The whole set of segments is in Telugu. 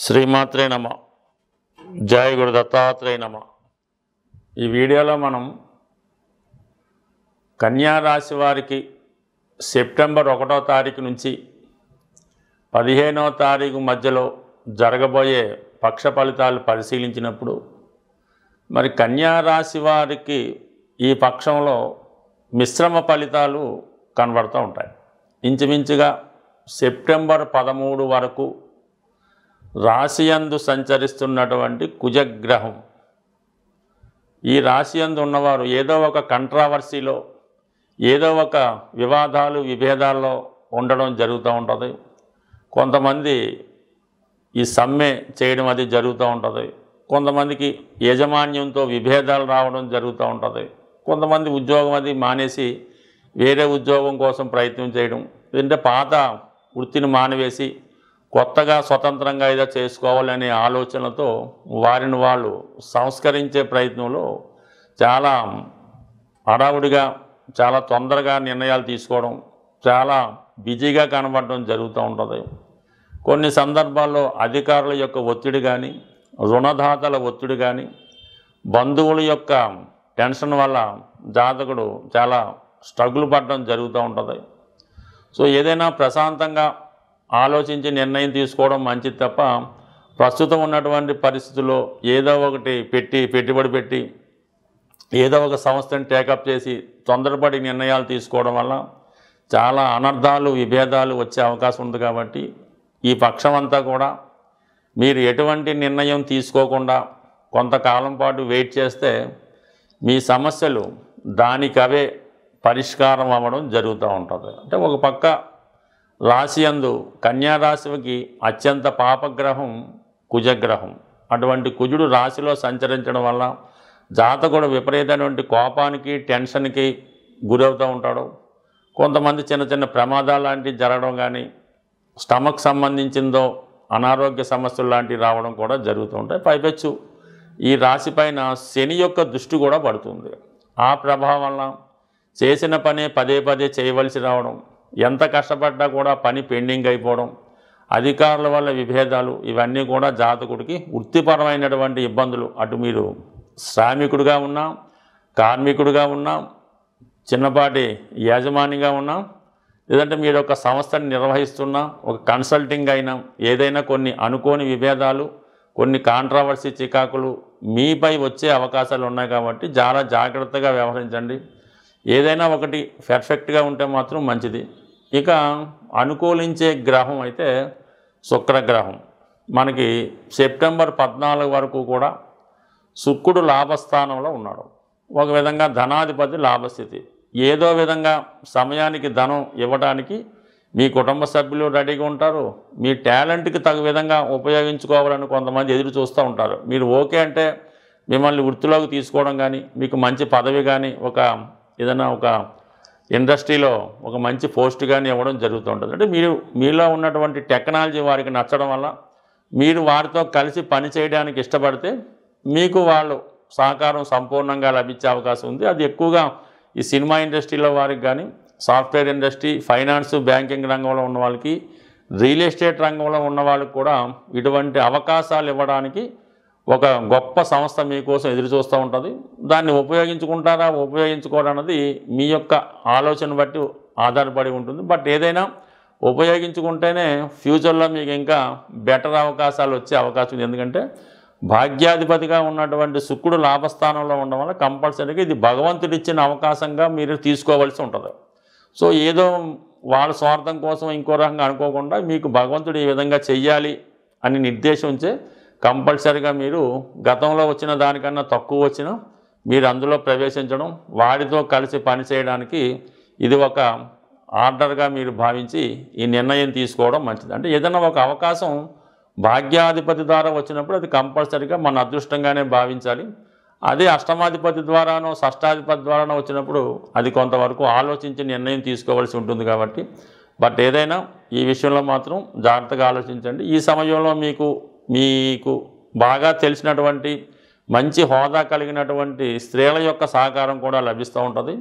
శ్రీమాత్రే నమ. జయ గురు దత్తాత్రేయ నమ. ఈ వీడియోలో మనం కన్యా రాశి వారికి సెప్టెంబర్ 1వ తారీఖు నుంచి 15వ తారీఖు మధ్యలో జరగబోయే పక్ష ఫలితాలు పరిశీలించినప్పుడు మరి కన్యా రాశి వారికి ఈ పక్షంలో మిశ్రమ ఫలితాలు కనబడుతూ ఉంటాయి. ఇంచుమించుగా సెప్టెంబర్ 13 వరకు రాశియందు సంచరిస్తున్నటువంటి కుజగ్రహం ఈ రాశియందు ఉన్నవారు ఏదో ఒక కంట్రావర్సీలో ఏదో ఒక వివాదాలు విభేదాల్లో ఉండడం జరుగుతూ ఉంటుంది. కొంతమంది ఈ సమ్మె చేయడం అది జరుగుతూ ఉంటుంది. కొంతమందికి యాజమాన్యంతో విభేదాలు రావడం జరుగుతూ ఉంటుంది. కొంతమంది ఉద్యోగం అది మానేసి వేరే ఉద్యోగం కోసం ప్రయత్నం చేయడం, లేదంటే పాత వృత్తిని మానివేసి కొత్తగా స్వతంత్రంగా ఏదో చేసుకోవాలనే ఆలోచనలతో వారిని వాళ్ళు సంస్కరించే ప్రయత్నంలో చాలా హడావుడిగా చాలా తొందరగా నిర్ణయాలు తీసుకోవడం, చాలా బిజీగా కనబడడం జరుగుతూ ఉంటుంది. కొన్ని సందర్భాల్లో అధికారుల యొక్క ఒత్తిడి కానీ, రుణదాతల ఒత్తిడి కానీ, బంధువుల యొక్క టెన్షన్ వల్ల జాతకుడు చాలా స్ట్రగుల్ పడడం జరుగుతూ ఉంటుంది. సో ఏదైనా ప్రశాంతంగా ఆలోచించి నిర్ణయం తీసుకోవడం మంచిది తప్ప ప్రస్తుతం ఉన్నటువంటి పరిస్థితుల్లో ఏదో ఒకటి పెట్టుబడి పెట్టి ఏదో ఒక సంస్థను టేకప్ చేసి తొందరపడి నిర్ణయాలు తీసుకోవడం వల్ల చాలా అనర్థాలు విభేదాలు వచ్చే అవకాశం ఉంది. కాబట్టి ఈ పక్షం అంతా కూడా మీరు ఎటువంటి నిర్ణయం తీసుకోకుండా కొంతకాలం పాటు వెయిట్ చేస్తే మీ సమస్యలు దానికవే పరిష్కారం అవ్వడం జరుగుతూ ఉంటుంది. అంటే ఒక పక్క రాశియందు కన్యారాశికి అత్యంత పాపగ్రహం కుజగ్రహం. అటువంటి కుజుడు రాశిలో సంచరించడం వల్ల జాతకుడు విపరీతమైనటువంటి కోపానికి టెన్షన్కి గురవుతూ ఉంటాడు. కొంతమంది చిన్న చిన్న ప్రమాదాలు లాంటివి జరగడం కానీ, స్టమక్ సంబంధించిందో అనారోగ్య సమస్యలు లాంటివి రావడం కూడా జరుగుతూ ఉంటాయి. పైపెచ్చు ఈ రాశి పైన శని యొక్క దృష్టి కూడా పడుతుంది. ఆ ప్రభావం వల్ల చేసిన పనే పదే పదే చేయవలసి రావడం, ఎంత కష్టపడ్డా కూడా పని పెండింగ్ అయిపోవడం, అధికారుల వల్ల విభేదాలు, ఇవన్నీ కూడా జాతకుడికి వృత్తిపరమైనటువంటి ఇబ్బందులు. అటు మీరు శ్రామికుడిగా ఉన్నా, కార్మికుడిగా ఉన్నా, చిన్నపాటి యాజమానిగా ఉన్నా, లేదంటే మీరు ఒక సంస్థని నిర్వహిస్తున్నా, ఒక కన్సల్టింగ్ అయినా, ఏదైనా కొన్ని అనుకోని విభేదాలు, కొన్ని కాంట్రావర్సీ చికాకులు మీపై వచ్చే అవకాశాలు ఉన్నాయి. కాబట్టి చాలా జాగ్రత్తగా వ్యవహరించండి. ఏదైనా ఒకటి పర్ఫెక్ట్గా ఉంటే మాత్రం మంచిది. ఇక అనుకూలించే గ్రహం అయితే శుక్రగ్రహం. మనకి సెప్టెంబర్ 14 వరకు కూడా శుక్రుడు లాభస్థానంలో ఉన్నాడు. ఒక విధంగా ధనాధిపతి లాభస్థితి. ఏదో విధంగా సమయానికి ధనం ఇవ్వడానికి మీ కుటుంబ సభ్యులు రెడీగా ఉంటారు. మీ టాలెంట్కి తగు విధంగా ఉపయోగించుకోవాలని కొంతమంది ఎదురు చూస్తూ ఉంటారు. మీరు ఓకే అంటే మిమ్మల్ని వృత్తిలోకి తీసుకోవడం కానీ, మీకు మంచి పదవి కానీ, ఏదైనా ఒక ఇండస్ట్రీలో ఒక మంచి పోస్ట్ కానీ ఇవ్వడం జరుగుతూ ఉంటుంది. అంటే మీలో ఉన్నటువంటి టెక్నాలజీ వారికి నచ్చడం వల్ల మీరు వారితో కలిసి పని చేయడానికి ఇష్టపడితే మీకు వాళ్ళు సహకారం సంపూర్ణంగా లభించే అవకాశం ఉంది. అది ఎక్కువగా ఈ సినిమా ఇండస్ట్రీలో వారికి కానీ, సాఫ్ట్వేర్ ఇండస్ట్రీ, ఫైనాన్స్, బ్యాంకింగ్ రంగంలో ఉన్న వాళ్ళకి, రియల్ ఎస్టేట్ రంగంలో ఉన్న వాళ్ళకి కూడా ఇటువంటి అవకాశాలు ఇవ్వడానికి ఒక గొప్ప సంస్థ మీకోసం ఎదురు చూస్తూ ఉంటుంది. దాన్ని ఉపయోగించుకుంటారా ఉపయోగించుకోవడం అన్నది మీ యొక్క ఆలోచన బట్టి ఆధారపడి ఉంటుంది. బట్ ఏదైనా ఉపయోగించుకుంటేనే ఫ్యూచర్లో మీకు ఇంకా బెటర్ అవకాశాలు వచ్చే అవకాశం ఉంది. ఎందుకంటే భాగ్యాధిపతిగా ఉన్నటువంటి శుక్రుడు లాభస్థానంలో ఉండడం వల్ల కంపల్సరీగా ఇది భగవంతుడు ఇచ్చిన అవకాశంగా మీరు తీసుకోవాల్సి ఉంటుంది. సో ఏదో వాళ్ళ స్వార్థం కోసం ఇంకో రకంగా అనుకోకుండా మీకు భగవంతుడు ఈ విధంగా చెయ్యాలి అని నిర్దేశించే కంపల్సరీగా మీరు గతంలో వచ్చిన దానికన్నా తక్కువ వచ్చినా మీరు అందులో ప్రవేశించడం, వాడితో కలిసి పనిచేయడానికి ఇది ఒక ఆర్డర్గా మీరు భావించి ఈ నిర్ణయం తీసుకోవడం మంచిది. అంటే ఏదైనా ఒక అవకాశం భాగ్యాధిపతి ద్వారా వచ్చినప్పుడు అది కంపల్సరీగా మన అదృష్టంగానే భావించాలి. అదే అష్టమాధిపతి ద్వారానో షష్టాధిపతి ద్వారానో వచ్చినప్పుడు అది కొంతవరకు ఆలోచించి నిర్ణయం తీసుకోవాల్సి ఉంటుంది. కాబట్టి బట్ ఏదైనా ఈ విషయంలో మాత్రం జాగ్రత్తగా ఆలోచించండి. ఈ సమయంలో మీకు బాగా తెలిసినటువంటి మంచి హోదా కలిగినటువంటి స్త్రీల యొక్క సహకారం కూడా లభిస్తూ ఉంటుంది.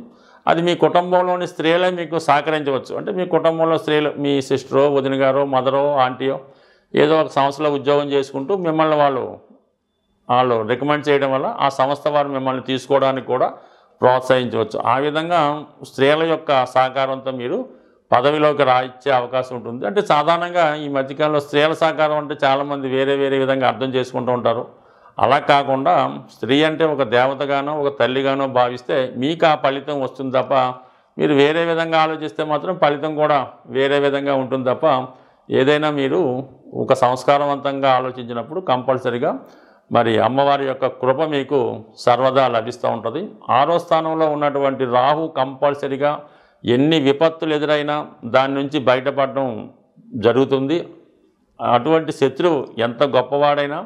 అది మీ కుటుంబంలోని స్త్రీలే మీకు సహకరించవచ్చు. అంటే మీ కుటుంబంలో స్త్రీలు, మీ సిస్టరో, వదిన గారో, మదరో, ఆంటీయో ఏదో ఒక సంస్థలో ఉద్యోగం చేసుకుంటూ మిమ్మల్ని వాళ్ళు రికమెండ్ చేయడం వల్ల ఆ సంస్థ వారు మిమ్మల్ని తీసుకోవడానికి కూడా ప్రోత్సహించవచ్చు. ఆ విధంగా స్త్రీల యొక్క సహకారంతో మీరు పదవిలోకి రాయించే అవకాశం ఉంటుంది. అంటే సాధారణంగా ఈ మధ్యకాలంలో స్త్రీల సహకారం అంటే చాలామంది వేరే వేరే విధంగా అర్థం చేసుకుంటూ ఉంటారు. అలా కాకుండా స్త్రీ అంటే ఒక దేవతగానో ఒక తల్లిగానో భావిస్తే మీకు ఆ ఫలితం వస్తుంది తప్ప, మీరు వేరే విధంగా ఆలోచిస్తే మాత్రం ఫలితం కూడా వేరే విధంగా ఉంటుంది తప్ప, ఏదైనా మీరు ఒక సంస్కారవంతంగా ఆలోచించినప్పుడు కంపల్సరిగా మరి అమ్మవారి యొక్క కృప మీకు సర్వదా లభిస్తూ ఉంటుంది. 6వ స్థానంలో ఉన్నటువంటి రాహు కంపల్సరిగా ఎన్ని విపత్తులు ఎదురైనా దాని నుంచి బయటపడడం జరుగుతుంది. అటువంటి శత్రువు ఎంత గొప్పవాడైనా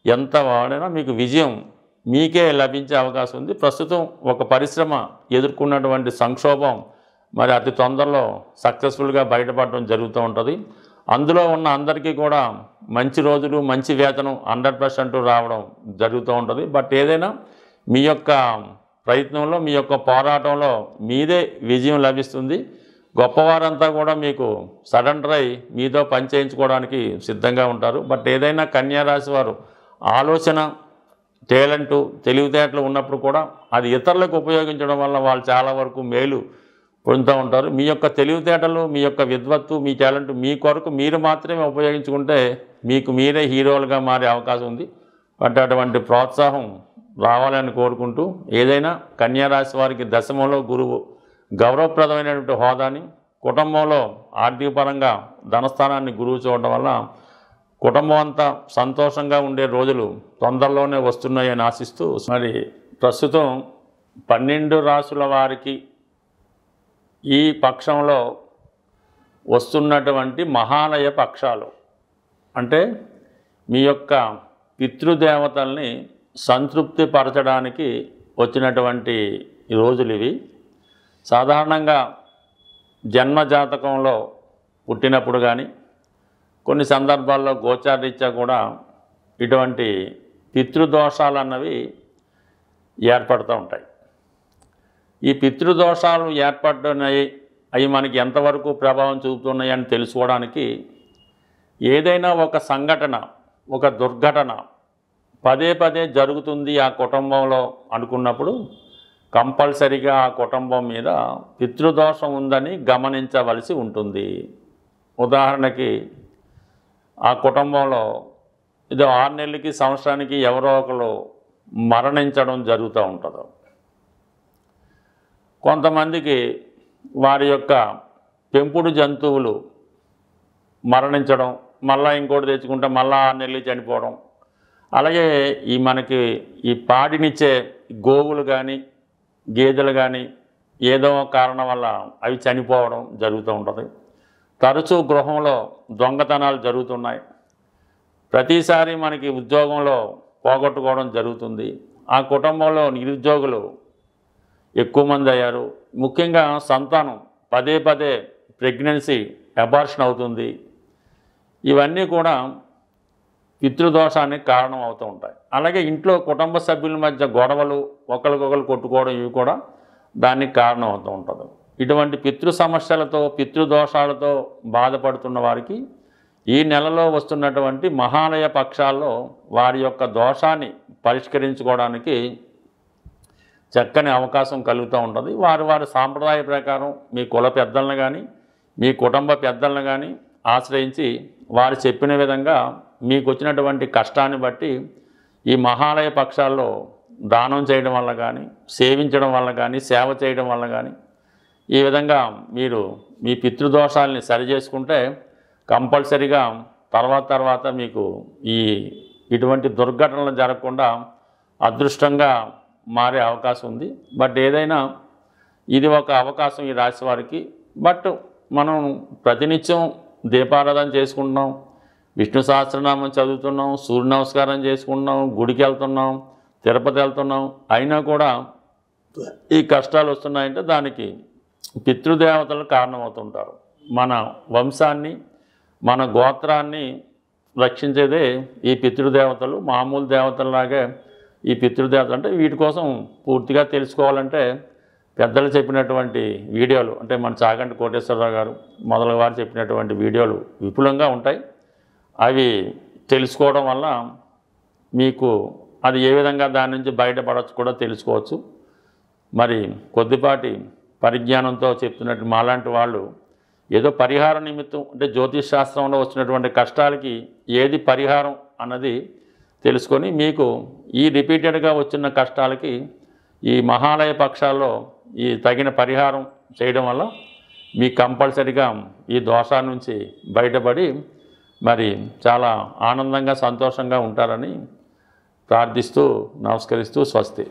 ఎంత వాడైనా మీకు విజయం మీకే లభించే అవకాశం ఉంది. ప్రస్తుతం ఒక పరిశ్రమ ఎదుర్కొన్నటువంటి సంక్షోభం మరి అతి తొందరలో సక్సెస్ఫుల్గా బయటపడడం జరుగుతూ ఉంటుంది. అందులో ఉన్న అందరికీ కూడా మంచి రోజులు మంచి వేతనం 100% రావడం జరుగుతూ ఉంటుంది. బట్ ఏదైనా మీ యొక్క ప్రయత్నంలో మీ యొక్క పోరాటంలో మీదే విజయం లభిస్తుంది. గొప్పవారంతా కూడా మీకు సరెండర్ అయి మీతో పనిచేయించుకోవడానికి సిద్ధంగా ఉంటారు. బట్ ఏదైనా కన్యారాశి వారు ఆలోచన, టాలెంటు, తెలివితేటలు ఉన్నప్పుడు కూడా అది ఇతరులకు ఉపయోగించడం వల్ల వాళ్ళు చాలా వరకు మేలు పొందుతూ ఉంటారు. మీ యొక్క తెలివితేటలు, మీ యొక్క విద్వత్తు, మీ టాలెంట్ మీ కొరకు మీరు మాత్రమే ఉపయోగించుకుంటే మీకు మీరే హీరోలుగా మారే అవకాశం ఉంది. బట్ అటువంటి ప్రోత్సాహం రావాలని కోరుకుంటూ, ఏదైనా కన్యారాశి వారికి దశమంలో గురువు గౌరవప్రదమైనటువంటి హోదాని, కుటుంబంలో ఆర్థికపరంగా ధనస్థానాన్ని గురువు చూడడం వల్ల కుటుంబం అంతా సంతోషంగా ఉండే రోజులు తొందరలోనే వస్తున్నాయని ఆశిస్తూ, మరి ప్రస్తుతం 12 రాశుల వారికి ఈ పక్షంలో వస్తున్నటువంటి మహాలయ పక్షాలు అంటే మీ యొక్క పితృదేవతల్ని సంతృప్తి పరచడానికి వచ్చినటువంటి రోజులు ఇవి. సాధారణంగా జన్మజాతకంలో పుట్టినప్పుడు కానీ కొన్ని సందర్భాల్లో గోచారరీత్యా కూడా ఇటువంటి పితృదోషాలు అన్నవి ఏర్పడుతూ ఉంటాయి. ఈ పితృదోషాలు ఏర్పడుతున్నాయి, అవి మనకి ఎంతవరకు ప్రభావం చూపుతున్నాయి అని తెలుసుకోవడానికి ఏదైనా ఒక సంఘటన, ఒక దుర్ఘటన పదే పదే జరుగుతుంది ఆ కుటుంబంలో అనుకున్నప్పుడు కంపల్సరిగా ఆ కుటుంబం మీద పితృదోషం ఉందని గమనించవలసి ఉంటుంది. ఉదాహరణకి ఆ కుటుంబంలో ఇది 6 నెలలకి సంవత్సరానికి ఎవరో ఒకరు మరణించడం జరుగుతూ ఉంటుంది. కొంతమందికి వారి యొక్క పెంపుడు జంతువులు మరణించడం, మళ్ళీ ఇంకోటి తెచ్చుకుంటే మళ్ళీ 6 నెలలు చనిపోవడం, అలాగే మనకి ఈ పాడినిచ్చే గోవులు కానీ గేదెలు కానీ ఏదో కారణం వల్ల అవి చనిపోవడం జరుగుతూ ఉంటుంది. తరచూ గృహంలో దొంగతనాలు జరుగుతున్నాయి. ప్రతిసారి మనకి ఉద్యోగంలో పోగొట్టుకోవడం జరుగుతుంది. ఆ కుటుంబంలో నిరుద్యోగులు ఎక్కువ మంది అయ్యారు. ముఖ్యంగా సంతానం పదే పదే ప్రెగ్నెన్సీ అబార్షన్ అవుతుంది. ఇవన్నీ కూడా పితృదోషానికి కారణం అవుతూ ఉంటాయి. అలాగే ఇంట్లో కుటుంబ సభ్యుల మధ్య గొడవలు, ఒకరికొకరు కొట్టుకోవడం, ఇవి కూడా దానికి కారణం అవుతూ ఉంటుంది. ఇటువంటి పితృ సమస్యలతో, పితృదోషాలతో బాధపడుతున్న వారికి ఈ నెలలో వస్తున్నటువంటి మహాలయ పక్షాల్లో వారి యొక్క దోషాన్ని పరిష్కరించుకోవడానికి చక్కని అవకాశం కలుగుతూ ఉంటుంది. వారి సాంప్రదాయ ప్రకారం మీ కుల పెద్దలను కానీ మీ కుటుంబ పెద్దలను కానీ ఆశ్రయించి వారు చెప్పిన విధంగా మీకు వచ్చినటువంటి కష్టాన్ని బట్టి ఈ మహాలయ పక్షాల్లో దానం చేయడం వల్ల కానీ, సేవించడం వల్ల కానీ, సేవ చేయడం వల్ల కానీ ఈ విధంగా మీరు మీ పితృదోషాలని సరిచేసుకుంటే కంపల్సరిగా తర్వాత మీకు ఇటువంటి దుర్ఘటనలు జరగకుండా అదృష్టంగా మారే అవకాశం ఉంది. బట్ ఏదైనా ఇది ఒక అవకాశం ఈ రాశి వారికి. బట్ మనం ప్రతినిత్యం దీపారాధన చేసుకుంటున్నాం, విష్ణు సహస్రనామం చదువుతున్నాం, సూర్య నమస్కారం చేసుకుంటున్నాం, గుడికి వెళ్తున్నాం, తిరుపతి వెళ్తున్నాం, అయినా కూడా ఈ కష్టాలు వస్తున్నాయంటే దానికి పితృదేవతలు కారణమవుతుంటారు. మన వంశాన్ని, మన గోత్రాన్ని రక్షించేదే ఈ పితృదేవతలు. మామూలు దేవతలలాగే ఈ పితృదేవతలు అంటే వీటి కోసం పూర్తిగా తెలుసుకోవాలంటే పెద్దలు చెప్పినటువంటి వీడియోలు, అంటే మన చాగంటి కోటేశ్వరరావు గారు మొదలగు వారు చెప్పినటువంటి వీడియోలు విపులంగా ఉంటాయి. అవి తెలుసుకోవడం వల్ల మీకు అది ఏ విధంగా దాని నుంచి బయటపడవచ్చు కూడా తెలుసుకోవచ్చు. మరి కొద్దిపాటి పరిజ్ఞానంతో చెప్తున్నట్టు మాలాంటి వాళ్ళు ఏదో పరిహార నిమిత్తం అంటే జ్యోతిష్ శాస్త్రంలో వచ్చినటువంటి కష్టాలకి ఏది పరిహారం అన్నది తెలుసుకొని మీకు ఈ రిపీటెడ్గా వచ్చిన కష్టాలకి ఈ మహాలయ పక్షాల్లో ఈ తగిన పరిహారం చేయడం వల్ల మీకు కంపల్సరిగా ఈ దోషాల నుంచి బయటపడి మరి చాలా ఆనందంగా సంతోషంగా ఉంటారని ప్రార్థిస్తూ నమస్కరిస్తూ స్వస్తి.